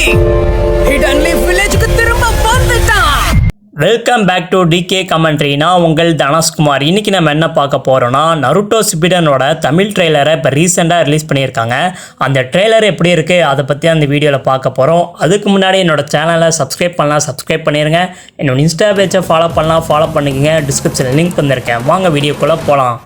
ஹிடன்லி வில்லேஜுக்கு திரும்ப வந்துட்டான். Welcome back to DK commentary. நான் உங்கள் தனஷ்குமார். இன்றைக்கி நம்ம என்ன பார்க்க போகிறோன்னா, நருட்டோ ஷிப்புடனோட தமிழ் ட்ரெய்லரை இப்போ ரீசெண்டாக ரிலீஸ் பண்ணியிருக்காங்க. அந்த ட்ரெய்லர் எப்படி இருக்குது அதை பற்றி அந்த வீடியோவில் பார்க்க போகிறோம். அதுக்கு முன்னாடி என்னோடய சேனலை சப்ஸ்கிரைப் பண்ணிடுங்க. என்னோட இன்ஸ்டா பேஜை ஃபாலோ பண்ணிக்கங்க. டிஸ்கிரிப்ஷனில் லிங்க் வந்திருக்கேன். வாங்க வீடியோக்குள்ளே போகலாம்.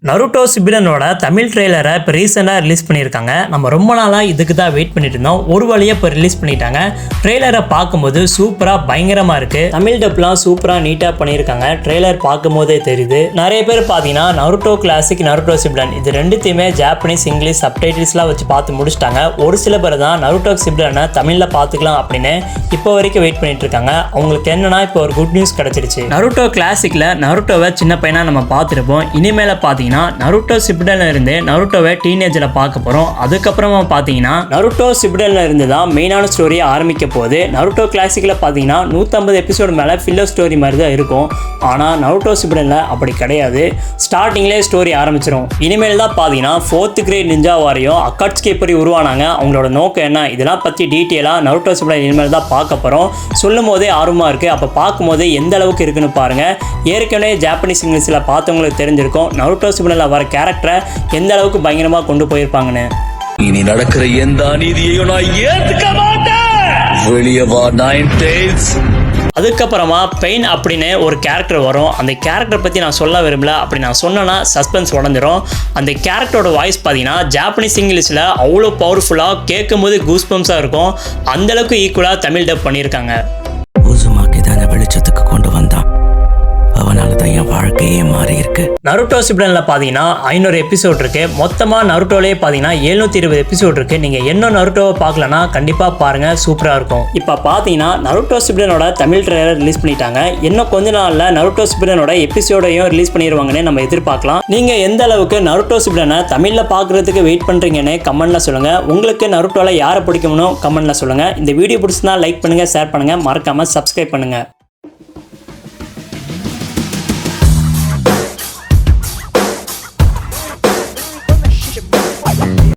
நருட்டோ ஷிப்புடனோட தமிழ் ட்ரெய்லரை இப்போ ரீசெண்டாக ரிலீஸ் பண்ணியிருக்காங்க. நம்ம ரொம்ப நாளாக இதுக்கு தான் வெயிட் பண்ணிட்டு இருந்தோம். ஒரு வழியாக இப்போ ரிலீஸ் பண்ணிட்டாங்க. ட்ரெய்லரை பார்க்கும்போது சூப்பராக பயங்கரமாக இருக்குது. தமிழ் டப்லாம் சூப்பராக நீட்டாக பண்ணியிருக்காங்க. ட்ரெய்லர் பார்க்கும்போதே தெரியுது. நிறைய பேர் பார்த்தீங்கன்னா நருட்டோ கிளாசிக், நருட்டோ ஷிப்புடன் இது ரெண்டுத்தையுமே ஜாப்பனீஸ், இங்கிலீஷ் சப்டைட்டில்ஸ்லாம் வச்சு பார்த்து முடிச்சிட்டாங்க. ஒரு சில பேர் தான் நருட்டோ ஷிப்புடனை தமிழில் பார்த்துக்கலாம் அப்படின்னு இப்போ வரைக்கும் வெயிட் பண்ணிட்டு இருக்காங்க. அவங்களுக்கு என்னன்னா இப்போ ஒரு குட் நியூஸ் கிடச்சிருச்சு. நருட்டோ கிளாசிக்கில் நருட்டோவை சின்ன பையனாக நம்ம பார்த்துருப்போம். இனிமேல் பார்த்தீங்கன்னா நருட்டோ ஷிப்புடன்ல இருந்து நருட்டோவை டீனேஜ்ல பார்க்க போறோம். அதுக்கப்புறமா பாத்தீங்கன்னா நருட்டோ ஷிப்புடன்ல இருந்து தான் மெயினான ஸ்டோரி ஆரம்பிக்க போகுது. நருட்டோ கிளாசிக்ல பாத்தீங்கன்னா 150 எபிசோடு மேல ஃபில்லர் ஸ்டோரி மாதிரி தான் இருக்கும். ஆனா நருட்டோ ஷிப்புடன்ல அப்படி கிடையாது. ஸ்டார்டிங்லேயே ஸ்டோரி ஆரம்பிச்சிடும். இனிமேல் தான் பாத்தீங்கன்னா 4th கிரேட் நிஞ்சா வாரியம் அக்காட்ஸ்கி எப்படி உருவானாங்க, அவங்களோட நோக்கம் என்ன, இதெல்லாம் பத்தி டீட்டெயிலா நருட்டோ ஷிப்புடன் இனிமேல் தான் பார்க்க போறோம். சொல்லும் போதே ஆர்வமா இருக்கு. அப்ப பார்க்கும்போது எந்த அளவுக்கு இருக்குன்னு பாருங்க. ஏற்கனவே ஜாப்பனீஸ், இங்கிலீஷ்ல பார்த்தவங்களுக்கு தெரிஞ்சிருக்கும் நருட்டோ ஷிப்புடன்ல வர கேரக்டரை எந்த அளவுக்கு பயங்கரமா கொண்டு போயிருப்பாங்கன்னு. இனி நடக்கிற எந்த அநீதியையும் நான் ஏத்துக்க மாட்டேன். வெளியே வா நைன் டெய்ல்ஸ். அதுக்கப்புறமா பெயின் அப்படின்னு ஒரு கேரக்டர் வரும். அந்த கேரக்டர் பற்றி நான் சொல்ல விரும்பல. அப்படி நான் சொன்னேன்னா சஸ்பென்ஸ் உடஞ்சிரும். அந்த கேரக்டரோட வாய்ஸ் பார்த்தீங்கன்னா ஜாப்பனீஸ், இங்கிலீஷில் அவ்வளோ பவர்ஃபுல்லாக கேட்கும் போது கூஸ்பம்ஸாக இருக்கும். அந்தளவுக்கு ஈக்குவலாக தமிழ் டப் பண்ணியிருக்காங்க. வெளிச்சத்துக்கு கொண்டு வந்தான். அவனால தான் என் வாழ்க்கையே மாறி இருக்கு. நருட்டோ ஷிப்புடன்ல பார்த்தீங்கன்னா 500 எபிசோட் இருக்கு. மொத்தமாக நருட்டோலே பார்த்தீங்கன்னா 720 எபிசோட் இருக்கு. நீங்கள் என்ன நருட்டோவை பார்க்கலன்னா கண்டிப்பாக பாருங்க, சூப்பராக இருக்கும். இப்போ பார்த்தீங்கன்னா நருட்டோ ஷிப்புடனோட தமிழ் ட்ரெய்லர் ரிலீஸ் பண்ணிட்டாங்க. இன்னும் கொஞ்ச நாளில் நருட்டோ ஷிப்புடனோட எபிசோடையும் ரிலீஸ் பண்ணிடுவாங்கன்னு நம்ம எதிர்பார்க்கலாம். நீங்கள் எந்த அளவுக்கு நருட்டோ ஷிப்புடனை தமிழில் பார்க்குறதுக்கு வெயிட் பண்ணுறீங்கன்னு கமெண்ட்ல சொல்லுங்க. உங்களுக்கு நருட்டோவில் யாரை பிடிக்கும்னு கமெண்ட்ல சொல்லுங்க. இந்த வீடியோ பிடிச்சிருந்தா லைக் பண்ணுங்க, ஷேர் பண்ணுங்க, மறக்காம சப்ஸ்கிரைப் பண்ணுங்க.